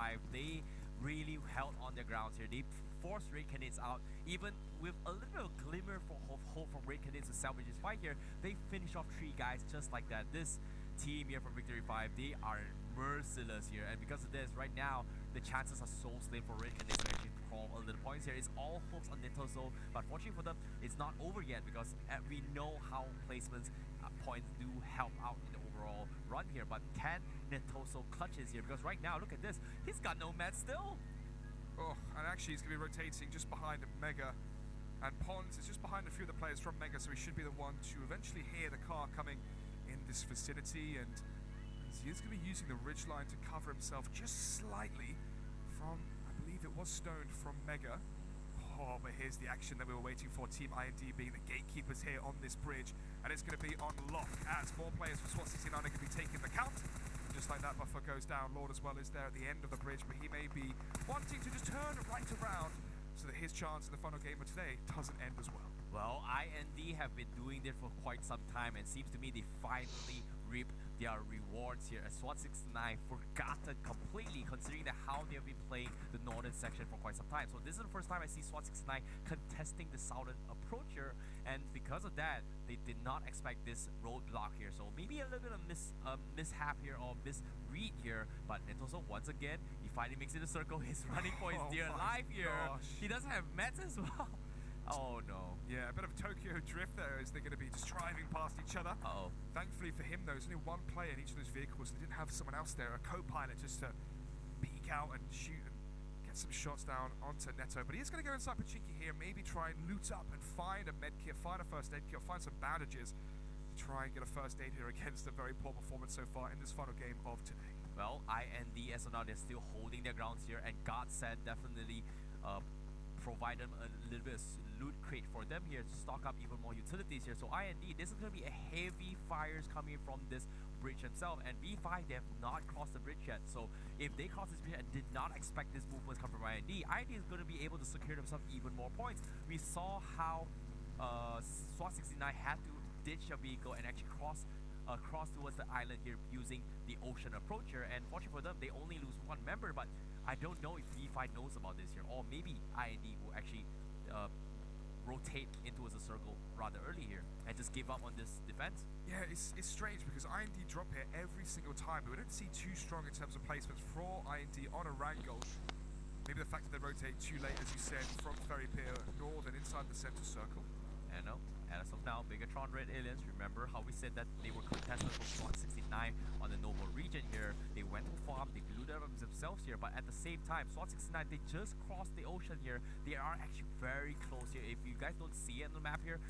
Victory 5, they really held on their grounds here. They forced Red Canids out, even with a little bit of glimmer of hope from Red Canids to salvage this fight here. They finish off 3 guys just like that. This team here from Victory 5, they are merciless here, and because of this, right now, the chances are so slim for Red Canids to actually crawl a little points here. It's all hopes on Netoso, but fortunately for them, it's not over yet because we know how placements points do help out in the overall run here. But can Netoso clutches here? Because right now, look at this, he's got no meds still. Oh, and actually he's going to be rotating just behind Mega, and Pons is just behind a few of the players from Mega, so he should be the one to eventually hear the car coming in this vicinity, and he is going to be using the ridgeline to cover himself just slightly from, I believe it was stoned from Mega. Oh, but here's the action that we were waiting for. Team IND being the gatekeepers here on this bridge, and it's going to be on lock as more players for SWAT 69 are going to be taking the count. Just like that, Buffer goes down. Lord as well is there at the end of the bridge, but he may be wanting to just turn right around so that his chance in the final game of today doesn't end as well. Well, IND have been doing this for quite some time, and seems to me they finally reap their rewards here, as SWAT 69 forgotten completely, considering that how they have been playing the northern section for quite some time. So this is the first time I see SWAT 69 contesting the southern approach here, and because of that, they did not expect this roadblock here. So maybe a little bit of mishap here, or misread here, but Netoso once again, he finally makes it a circle. He's running for his dear life here. He doesn't have meds as well. Oh no. Yeah, a bit of Tokyo drift there as they're going to be just driving past each other. Uh-oh. Thankfully for him, though, there's only one player in each of those vehicles. They didn't have someone else there, a co-pilot, just to peek out and shoot and get some shots down onto Neto. But he is going to go inside Pachinki here, maybe try and loot up and find a med kit, find a first aid kit, find some bandages to try and get a first aid here against a very poor performance so far in this final game of today. Well, IND, as of now, they're still holding their grounds here, and God said definitely provide them a little bit of loot crate for them here to stock up even more utilities here. So IND, this is going to be a heavy fires coming from this bridge themselves, and V5, they have not crossed the bridge yet. So if they cross this bridge and did not expect this movement come from IND is going to be able to secure themselves even more points. We saw how SWAT 69 had to ditch a vehicle and actually cross towards the island here using the ocean approach here, and fortunately for them, they only lose 1 member, but I don't know if V5 knows about this here, or maybe IND will actually rotate into a circle rather early here and just give up on this defense. Yeah, it's strange because IND drop here every single time, but we don't see too strong in terms of placements for IND on Erangel. Maybe the fact that they rotate too late, as you said, from Ferry Pier north and inside the center circle. I know. As of now, Bigatron Red Aliens, remember how we said that they were contestants for SWAT 69 on the Novo region here. They went to farm, they blew them themselves here, but at the same time, SWAT 69, they just crossed the ocean here. They are actually very close here. If you guys don't see it on the map here,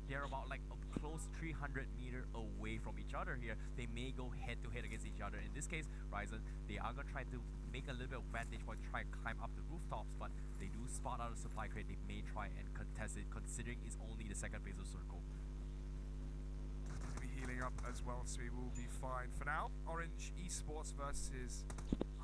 they're about like a close 300 meters away from each other here. They may go head to head against each other. In this case, Ryzen, they are going to try to make a little bit of vantage point, try and climb up the rooftops, but they do spot out a supply crate. They may try and contest it, considering it's only the second phase of circle. Be healing up as well, so we will be fine for now. Orange Esports versus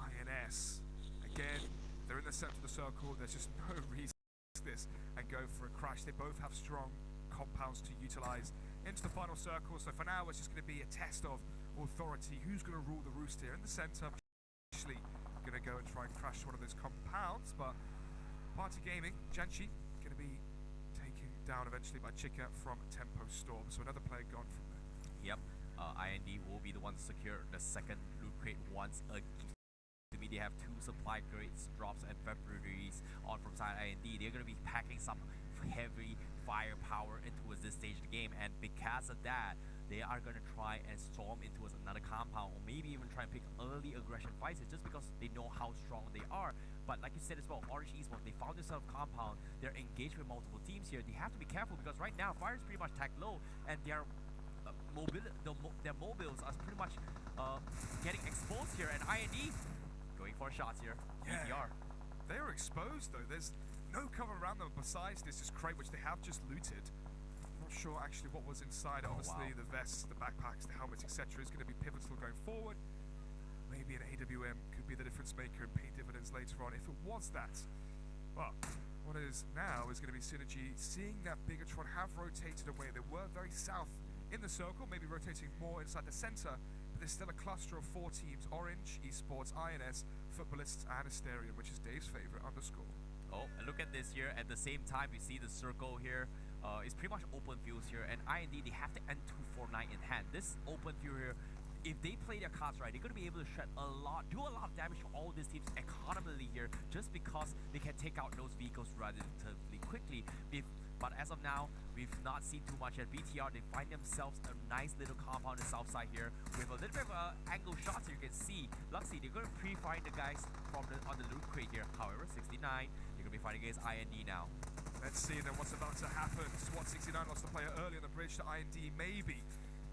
INS. Again, they're in the center of the circle. There's just no reason to this and go for a crash. They both have strong compounds to utilize into the final circle. So for now, it's just going to be a test of authority. Who's going to rule the roost here in the center? Actually going to go and try and crash one of those compounds, but Party Gaming, Janchi, going to be taken down eventually by Chica from Tempo Storm. So another player gone from there. Yep, IND will be the one to secure the second loot crate once again. To me, they have 2 supply crates, drops, and February's on from side IND. They're going to be packing some heavy firepower into this stage of the game, and because of that, they are going to try and storm into another compound, or maybe even try and pick early aggression fights just because they know how strong they are. But like you said as well, Orange Esports, they found themselves compound. They're engaged with multiple teams here. They have to be careful because right now, fire is pretty much tagged low, and their mobiles are pretty much getting exposed here, and IND going for shots here. Yeah, they are exposed though. There's no cover around them besides this crate, which they have just looted. Not sure actually what was inside. Obviously, the vests, the backpacks, the helmets, etc. is going to be pivotal going forward. Maybe an AWM could be the difference maker and pay dividends later on if it was that. But what is now is going to be Synergy, seeing that Bigatron have rotated away. They were very south in the circle, maybe rotating more inside the center, but there's still a cluster of 4 teams: Orange, Esports, INS, Footballists, and Asterion, which is Dave's favorite underscore. Oh, and look at this here. At the same time, you see the circle here. It's pretty much open fields here, and IND, they have the N249 in hand. This open field here, if they play their cards right, they're going to be able to shred a lot, do a lot of damage to all these teams economically here, just because they can take out those vehicles relatively quickly. But as of now, we've not seen too much at BTR. They find themselves a nice little compound on the south side here with a little bit of angle shots. You can see, Luxy, they're going to pre-find the guys from on the loot crate here. However, 69, they're going to be fighting against IND now. Let's see then what's about to happen. SWAT 69 lost the player early on the bridge to IND. Maybe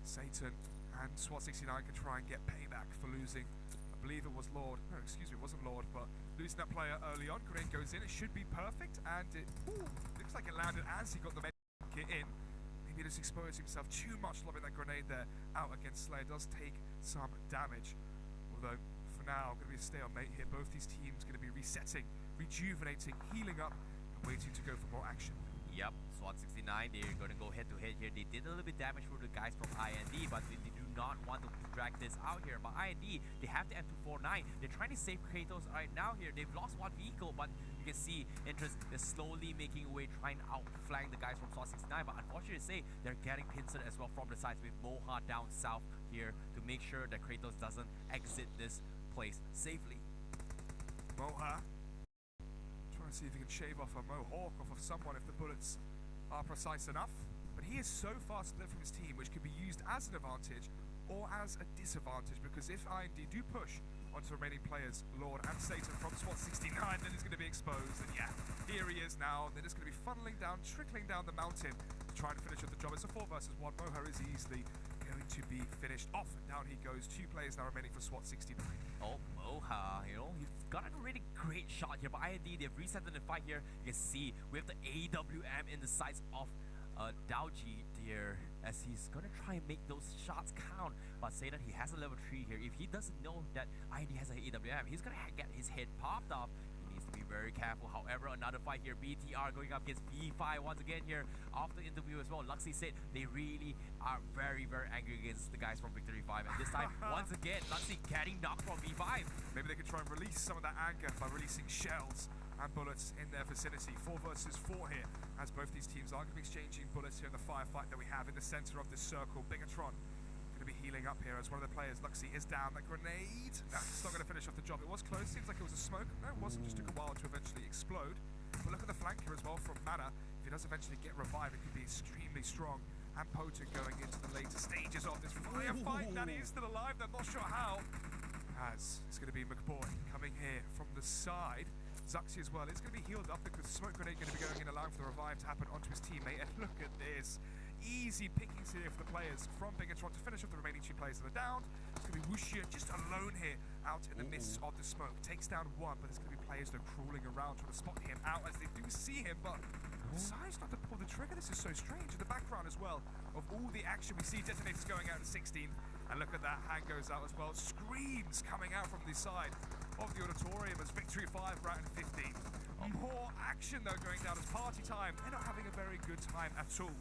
Satan and SWAT 69 can try and get payback for losing. I believe it was Lord. No, excuse me, it wasn't Lord, but losing that player early on. Grenade goes in. It should be perfect, and it looks like it landed as he got the med kit in. Maybe just exposed himself too much, lobbing that grenade there out against Slayer. Does take some damage, although for now going to be a stalemate here. Both these teams going to be resetting, rejuvenating, healing up, waiting to go for more action. Yep, SWAT 69, they're going to go head to head here. They did a little bit damage for the guys from IND, but they do not want to drag this out here. But IND, they have the M249. They're trying to save Kratos right now here. They've lost one vehicle, but you can see Interest is slowly making a way, trying to outflank the guys from SWAT 69. But unfortunately to say, they're getting pincered as well from the sides with Moha down south here to make sure that Kratos doesn't exit this place safely. Moha trying to see if he can shave off a mohawk off of someone if the bullets are precise enough. But he is so far split from his team, which could be used as an advantage or as a disadvantage, because if IND do push onto the remaining players, Lord and Satan from SWAT 69, then he's going to be exposed. And yeah, here he is now. They're just going to be funneling down, trickling down the mountain to try and finish up the job. It's a 4 versus 1. Moha is easily going to be finished off. And down he goes. 2 players now remaining for SWAT 69. Oh, Moha, you know, he's got a really great shot here, but IND, they've reset the fight here. You can see we have the AWM in the sights of Daoji here, as he's gonna try and make those shots count. But say that he has a level 3 here. If he doesn't know that IND has an AWM, he's gonna get his head popped off. He needs to be very careful. However, another fight here, BTR going up against B5 once again here. After the interview as well, Luxy said they really are very, very angry against the guys from Victory 5. And this time, once again, Luxy getting knocked from B5. Maybe they could try and release some of that anger by releasing shells and bullets in their vicinity. 4 versus 4 here, as both these teams are going to be exchanging bullets here in the firefight that we have in the center of this circle. Bigatron going to be healing up here as one of the players. Luxy is down. That grenade, that's not going to finish off the job. It was close. Seems like it was a smoke. No, it wasn't. Just took a while to eventually explode. But look at the flank here as well from Mana. If he does eventually get revived, it could be extremely strong and potent going into the later stages of this firefight. That he is still alive. I'm not sure how. As it's going to be McBoy coming here from the side. Zuxi as well. It's going to be healed up because Smoke Grenade going to be going in, allowing for the revive to happen onto his teammate. And look at this. Easy pickings here for the players from Bigatron to finish off the remaining 2 players that are down. It's going to be Wuxia just alone here out in the midst of the smoke. Takes down 1, but there's going to be players that are crawling around trying to spot him out as they do see him, but decides not to pull the trigger. This is so strange. In the background as well of all the action, we see detonators going out in 16. And look at that, hand goes out as well. Screams coming out from the side of the auditorium as Victory 5 right in 15. More action though going down as party time. They're not having a very good time at all.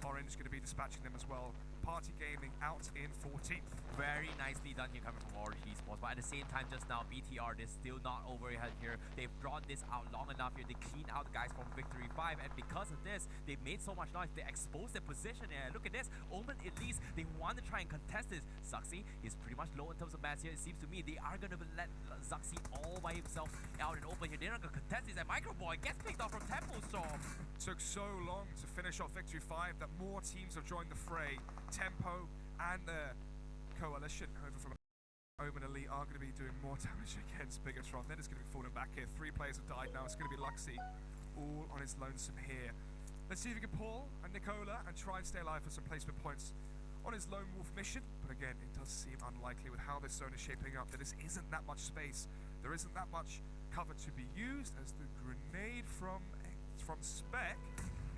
Orange is going to be dispatching them as well. Party Gaming out in 14th. Very nicely done here coming from Orange Esports, but at the same time just now BTR, they're still not over here. They've drawn this out long enough here. They clean out the guys from Victory 5, and because of this, they've made so much noise. They exposed their position, and look at this. Omen at least, they want to try and contest this. Zuxi is pretty much low in terms of mass here. It seems to me they are going to let Zuxi all by himself out and open here. They're not going to contest this, and Microboy gets picked off from Temple Storm. Took so long to finish off Victory 5 that more teams have joined the fray. Tempo and the coalition over from Omen Elite are going to be doing more damage against Bigatron. Then it's going to be falling back here. 3 players have died now. It's going to be Luxy all on his lonesome here. Let's see if we can pull and Nicola and try and stay alive for some placement points on his lone wolf mission. But again, it does seem unlikely with how this zone is shaping up. There just isn't that much space. There isn't that much cover to be used as the grenade from Spec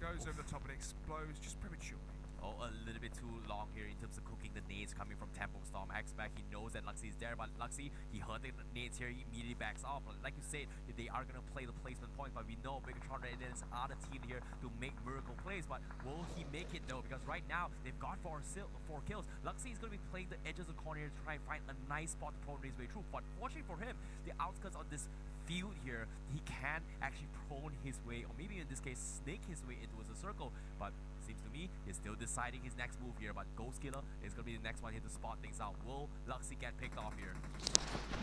goes over the top and explodes just prematurely. a little bit too long here in terms of cooking the nades coming from Tempo Storm. X-Back, he knows that Luxy is there, but Luxy, he heard the nades here, he immediately backs off. Like you said, they are going to play the placement points, but we know Bigatron Raiders are the team here to make miracle plays, but will he make it? No, because right now, they've got four kills. Luxy is going to be playing the edges of the corner here to try and find a nice spot to prone his way through, but fortunately for him, the outskirts of this field here, he can actually prone his way, or maybe in this case, snake his way into the circle, but seems to me he's still deciding his next move here, but Ghost Killer is going to be the next one here to spot things out. Will Luxy get picked off here?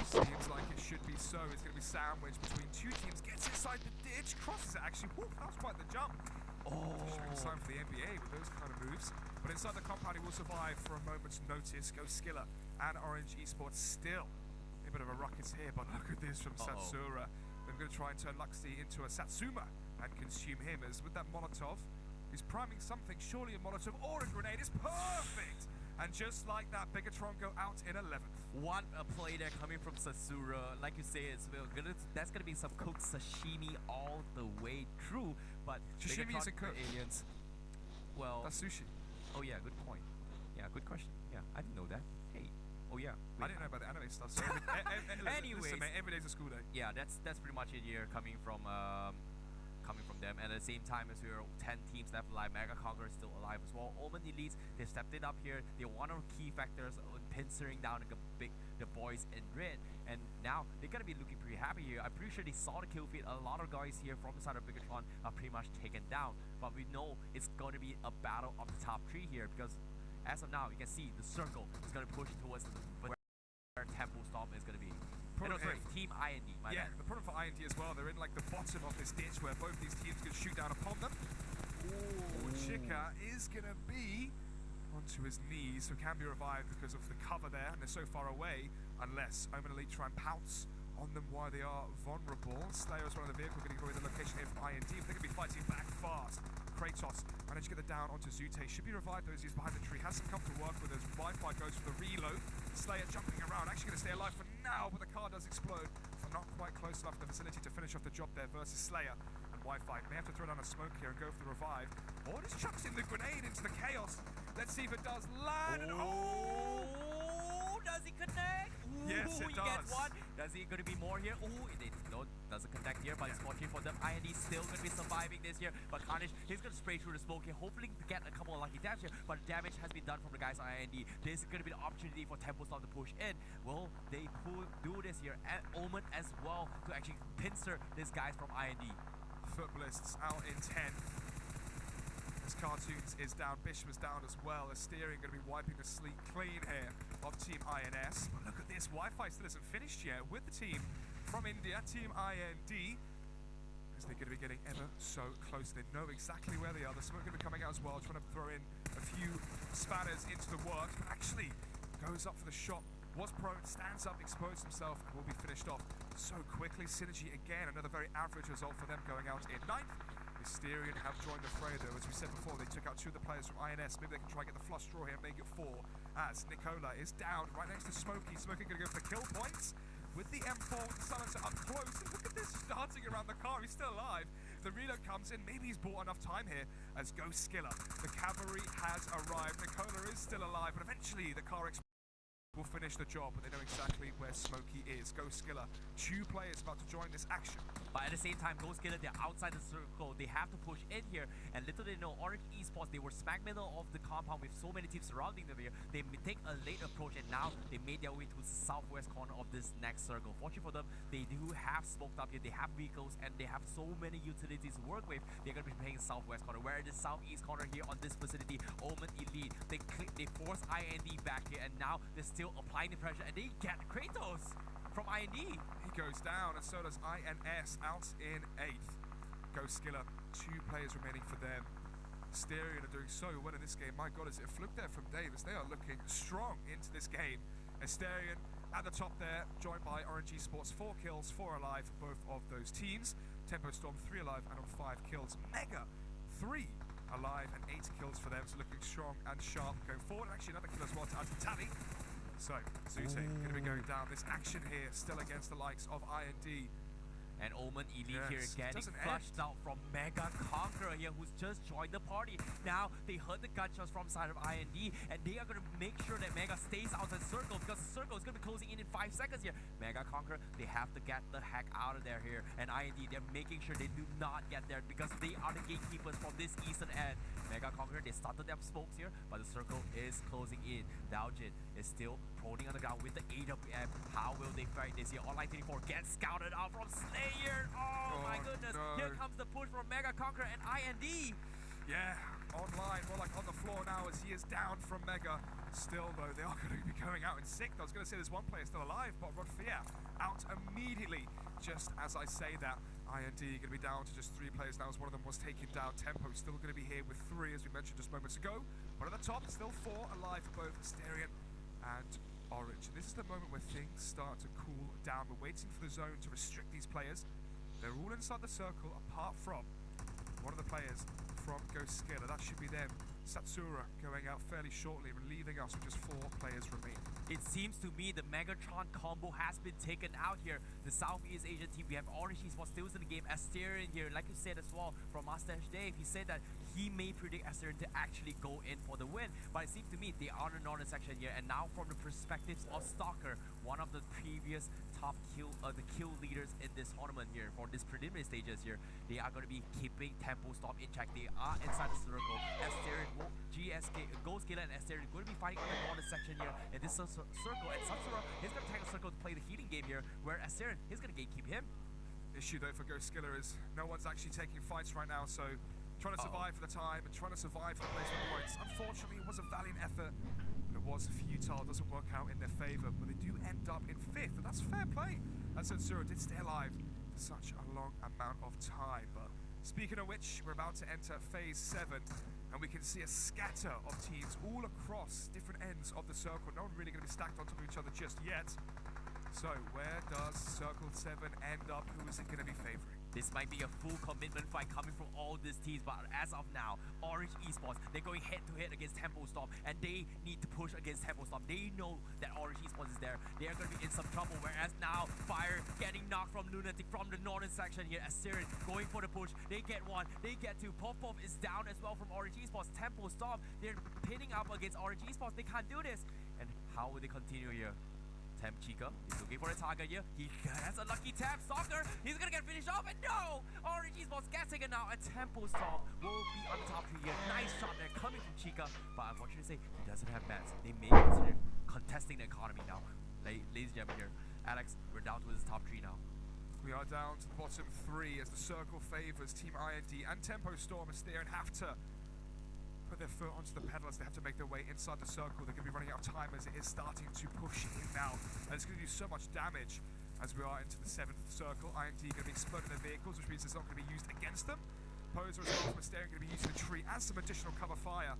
Seems like it should be so. It's going to be sandwiched between two teams, gets inside the ditch, crosses it actually. Whoop, that was quite the jump. Showing sign for the NBA with those kind of moves. But inside the compound he will survive for a moment's notice. Ghost Killer and Orange Esports still a bit of a ruckus here, but look at this from Satsura. They're going to try and turn Luxy into a Satsuma and consume him, as with that Molotov, he's priming something. Surely a Molotov or a grenade is perfect! And just like that, Bigatron go out in 11th. What a play there coming from Satsura. Like you say, that's gonna be some cooked sashimi all the way through. But sashimi isn't cooked. Aliens. Well, that's sushi. Oh yeah, good point. Yeah, good question. Yeah, I didn't know that. Hey. Oh yeah. I didn't know about the anime stuff. So anyways, listen, mate, every day's a school day. Yeah, that's pretty much it here coming from them, and at the same time as we're 10 teams left alive, Mega Conqueror is still alive as well. Omen Elites, they stepped it up here. They're one of the key factors in pincering down the boys in red, and now they're gonna be looking pretty happy here. I'm pretty sure they saw the kill feed. A lot of guys here from the side of Bigatron are pretty much taken down, but we know it's gonna be a battle of the top 3 here, because as of now you can see the circle is gonna push towards where Tempo Storm is gonna be. No, sorry, Team IND. Yeah, the problem for IND as well, they're in like the bottom of this ditch where both these teams can shoot down upon them. Ooh, Chica is going to be onto his knees, so can be revived because of the cover there, and they're so far away, unless Omen Elite try and pounce on them while they are vulnerable. Slayer is one of the vehicle getting away the location here from IND, but they're going to be fighting back fast. Kratos managed to get the down onto Zute, should be revived though as he's behind the tree, hasn't come to work with us. Wi-Fi goes for the reload. Slayer jumping around, actually going to stay alive for now, but the car does explode. But not quite close enough to the vicinity to finish off the job there versus Slayer. And Wi-Fi may have to throw down a smoke here and go for the revive. Or just chucks in the grenade into the chaos. Let's see if it does land. And does he connect? Yes, it he does. Gets one. Does he going to be more here? No, doesn't connect here, but it's fortunate for them. IND still going to be surviving this here, but Carnage, he's going to spray through the smoke here, hoping to get a couple of lucky taps here, but damage has been done from the guys on IND. This is going to be the opportunity for Tempo Storm to push in. Will they do this here? And Omen as well to actually pincer these guys from IND. Footballists out in 10. As Cartoons is down, Bishop is down as well. Asterion going to be wiping the sleep clean here of Team INS. But look at this, Wi-Fi still isn't finished yet with the team from India, Team IND. As they're going to be getting ever so close. They know exactly where they are. The smoke going to be coming out as well, trying to throw in a few spanners into the works, but actually goes up for the shot. Was prone, stands up, exposed himself, and will be finished off so quickly. Synergy again, another very average result for them going out in 9th. Asterion have joined the fray though, as we said before, they took out 2 of the players from INS. Maybe they can try and get the flush draw here and make it 4, as Nicola is down right next to Smokey. Smokey going to go for the kill points with the M4 Silencer up close. And look at this, dancing around the car, he's still alive. The reload comes in, maybe he's bought enough time here as Ghost Killer. The cavalry has arrived, Nicola is still alive, but eventually the car will finish the job, but they know exactly where Smokey is. Ghost Killer, 2 players about to join this action. But at the same time, Ghost Killer, they're outside the circle. They have to push in here. And little they know, Orange Esports, they were smack middle of the compound with so many teams surrounding them here. They take a late approach, and now they made their way to the southwest corner of this next circle. Fortunately for them, they do have smoked up here. They have vehicles, and they have so many utilities to work with. They're going to be playing southwest corner. Where in the southeast corner here on this facility, Omen Elite, they force IND back here, and now they're still applying the pressure, and they get Kratos from IND. He goes down, and so does INS out in 8th. Ghost Killer, 2 players remaining for them. Asterion are doing so well in this game. My God, is it a fluke there from Davis? They are looking strong into this game. Asterion at the top there, joined by Orange Esports, 4 kills, 4 alive for both of those teams. Tempo Storm, 3 alive and on 5 kills. Mega, 3 alive and 8 kills for them, so looking strong and sharp going forward. Actually, another kill as well to add to the tally. So, Zute going to be going down. This action here still against the likes of IND. And Omen Elite here Yes, getting doesn't flushed end. out from Mega Conqueror here, who's just joined the party. Now they heard the gunshots from side of IND, and they are going to make sure that Mega stays outside the circle, because the circle is going to be closing in 5 seconds here. Mega Conqueror, they have to get the heck out of there here. And IND, they're making sure they do not get there, because they are the gatekeepers from this eastern end. Mega Conqueror, they started their smokes here, but the circle is closing in. Daojin is still proning on the ground with the AWM. How will they fight this here? Online 34 gets scouted out from Slayer. Oh my goodness. No. Here comes the push from Mega Conqueror and IND. Yeah, online, more like on the floor now as he is down from Mega. Still, though, they are going to be going out in sixth. I was going to say there's one player still alive, but Rodfia out immediately. Just as I say that, IND going to be down to just 3 players now as one of them was taken down. Tempo still going to be here with 3, as we mentioned just moments ago. But at the top, still 4 alive for both Asterion and Orange. And this is the moment where things start to cool down. We're waiting for the zone to restrict these players. They're all inside the circle, apart from one of the players from PsyKiller. That should be them. Satsura going out fairly shortly, leaving us with just 4 players remaining. It seems to me the Megatron combo has been taken out here. The Southeast Asian team, we have Orange Esports still in the game. Asterion here, like you said as well, from Mustache Dave, he said that he may predict Asterion to actually go in for the win. But it seems to me they are in the northern section here. And now from the perspectives of Stalker, one of the previous top the kill leaders in this tournament here, for this preliminary stages here, they are going to be keeping Tempo Storm in check. They are inside the circle. Asterion, Ghost Killer and Asterion going to be fighting in the northern section here in this circle. And Satsura, he's going to take the circle to play the healing game here, where Asterion, he's going to gatekeep him. Issue though for PsyKiller is no one's actually taking fights right now, so trying to survive for the time and trying to survive for the placement points. Unfortunately, it was a valiant effort, but it was futile. Doesn't work out in their favor, but they do end up in 5th, and that's fair play. As Satsura did stay alive for such a long amount of time. But speaking of which, we're about to enter phase 7, and we can see a scatter of teams all across different ends of the circle. No one really going to be stacked on top of each other just yet. So where does Circle 7 end up? Who is it going to be favoring? This might be a full commitment fight coming from all these teams, but as of now, Orange Esports, they're going head-to-head against Tempo Storm, and they need to push against Tempo Storm. They know that Orange Esports is there. They are going to be in some trouble, whereas now, Fire getting knocked from Lunatic from the northern section here. Asterion going for the push. They get 1, they get 2. Popov is down as well from Orange Esports. Tempo Storm, they're pinning up against Orange Esports. They can't do this. And how will they continue here? Temp Chica is looking for a target here. He has a lucky tap. Stalker, he's gonna get finished off, and no! Orange Esports gets taken now. A Tempo Storm will be on the top 3 here. Nice shot there coming from Chica, but unfortunately, he doesn't have mats. They may consider contesting the economy now. Ladies and gentlemen here, Alex, we're down to his top 3 now. We are down to the bottom 3 as the circle favors Team IND and Tempo Storm as they have to put their foot onto the pedal as they have to make their way inside the circle. They're going to be running out of time as it is starting to push in now. And it's going to do so much damage as we are into the 7th circle. IND going to be exploding their vehicles, which means it's not going to be used against them. Poser as well from Asterion going to be using the tree as some additional cover fire.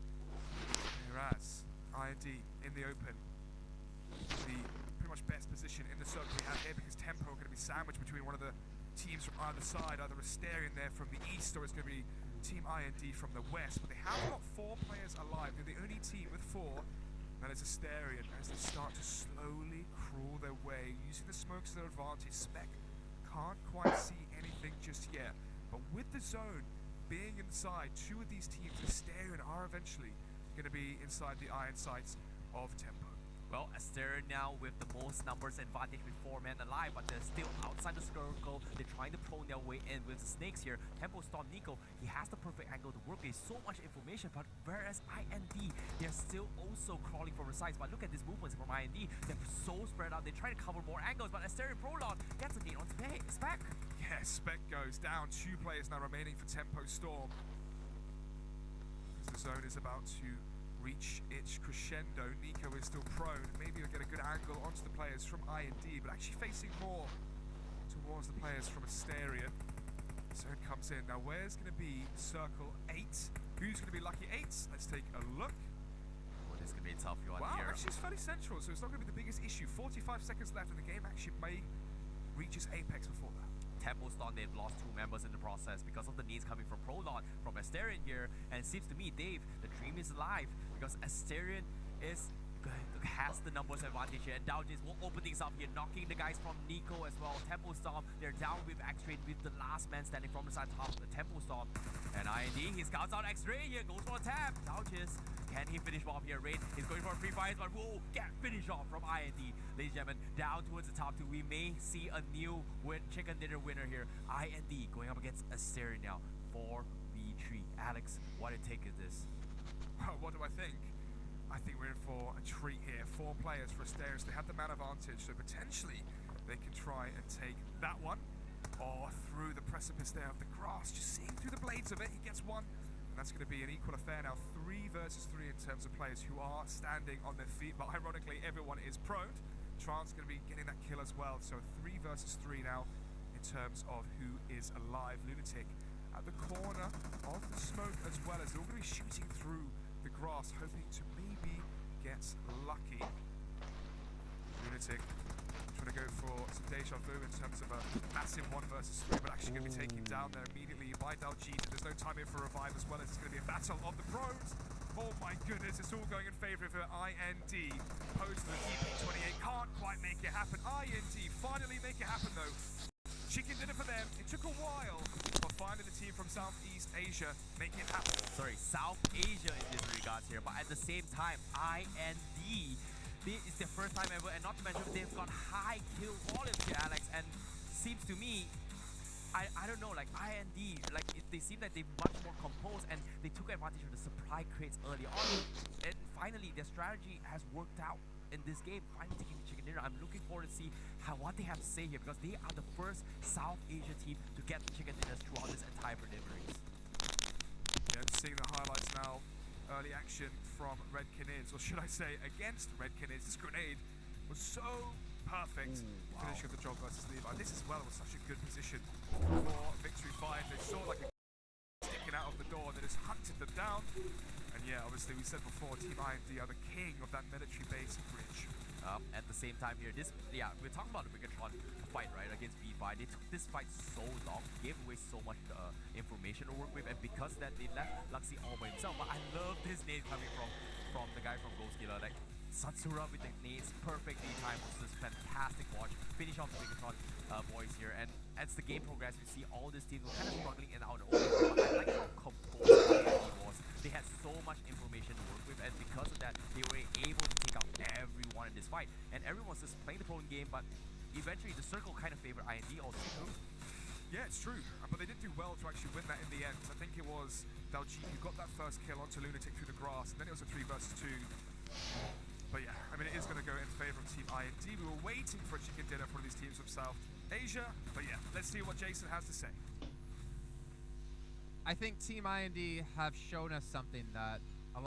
Whereas IND in the open, the pretty much best position in the circle we have here, because Tempo are going to be sandwiched between one of the teams from either side, either Asterion there from the east, or it's going to be Team IND from the west. But they have got 4 players alive. They're the only team with 4. That is Asterion as they start to slowly crawl their way, using the smokes to their advantage. Spec can't quite see anything just yet. But with the zone being inside, 2 of these teams, Asterion, are eventually going to be inside the iron sights of Tempo. Well, Asterion now with the most numbers advantage with 4 men alive, but they're still outside the circle. They're trying to prone their way in with the snakes here. Tempo Storm Nico, he has the perfect angle to work. There's so much information, but whereas IND, they're still also crawling from the sides. But look at these movements from IND. They're so spread out. They're trying to cover more angles, but Asterion Prolon gets a gain on Spec. Yeah, Spec goes down. 2 players now remaining for Tempo Storm. As the zone is about to reach its crescendo. Nico is still prone. Maybe he'll get a good angle onto the players from IND, but actually facing more towards the players from Asterion. Zone comes in. Now where's going to be Circle 8? Who's going to be Lucky 8? Let's take a look. Well, this is going to be a tough one wow, here. actually it's fairly central, so it's not going to be the biggest issue. 45 seconds left, and the game actually may reach its apex before that. Tempo Storm, they've lost 2 members in the process because of the needs coming from Prolon, from Asterion here. And it seems to me, Dave, the dream is alive because Asterion is has the numbers advantage here, and Dowjis will open things up here, knocking the guys from Nico as well. Tempo Storm, they're down with X-Ray with the last man standing from the side top, the Tempo Storm. And IND, he scouts out X-Ray here, goes for a tap. Dowjis, can he finish off here? Raid is going for a free fire, but whoa, get finished off from IND. Ladies and gentlemen, down towards the top two, we may see a new chicken dinner winner here. IND going up against Asteri now, 4v3. Alex, what a take is this? What do I think? I think we're in for a treat here. 4 players for Asterius. They have the man advantage, so potentially they can try and take that one. Or through the precipice there of the grass, just seeing through the blades of it, he gets one. And that's going to be an equal affair now. 3 versus 3 in terms of players who are standing on their feet, but ironically everyone is prone. Trant's going to be getting that kill as well, so 3 versus 3 now in terms of who is alive. Lunatic at the corner of the smoke as well, as they're all going to be shooting through the grass, hoping to maybe get lucky. Lunatic trying to go for some deja vu in terms of a massive 1 versus 3, but actually going to be taken down there immediately by Daljeet. There's no time here for a revive, as well as it's going to be a battle of the pros. Oh my goodness, it's all going in favor of IND. Opposed to the TP28, can't quite make it happen. IND finally make it happen though. Chicken dinner for them. It took a while, but finally the team from Southeast Asia making it happen. Sorry, South Asia in this regards here, but at the same time, IND, it's their first time ever, and not to mention they've got high kill volumes here, Alex, and seems to me, I don't know, like IND, like they seem like they're much more composed, and they took advantage of the supply crates early on, and finally their strategy has worked out in this game, finally taking the chicken dinner. I'm looking forward to see what they have to say here, because they are the first South Asia team to get the chicken dinners throughout this entire preliminaries. Yeah, seeing the highlights now. Early action from Red Canids, or should I say against Red Canids. This grenade was so perfect. Finishing of the job versus Levi. This as well was such a good position for Victory 5. They saw like a sticking out of the door that has hunted them down. And yeah, obviously we said before, Team IND are the king of that military base bridge. At the same time here, we're talking about the Megatron fight, right, against V5. They took this fight so long, gave away so much information to work with, and because that, they left Luxy all by himself. But I love this nade coming from the guy from Ghostkiller. Like, Satsura with the nades, perfectly timed. This is fantastic watch. Finish off the Megatron boys here, and as the game progressed, we see all these teams were kind of struggling in our own. But I like how composed he was. They had so much information to work with, and because of that, they were able to take out everyone in this fight. And everyone was just playing the prone game, but eventually the circle kind of favored IND all the way through. Yeah, it's true, but they did do well to actually win that in the end. I think it was Daljeet who got that first kill onto Lunatic through the grass, and then it was a 3 versus 2. But yeah, I mean, it is going to go in favor of Team IND. We were waiting for a chicken dinner for these teams from South Asia, but yeah, let's see what Jason has to say. I think Team IND have shown us something that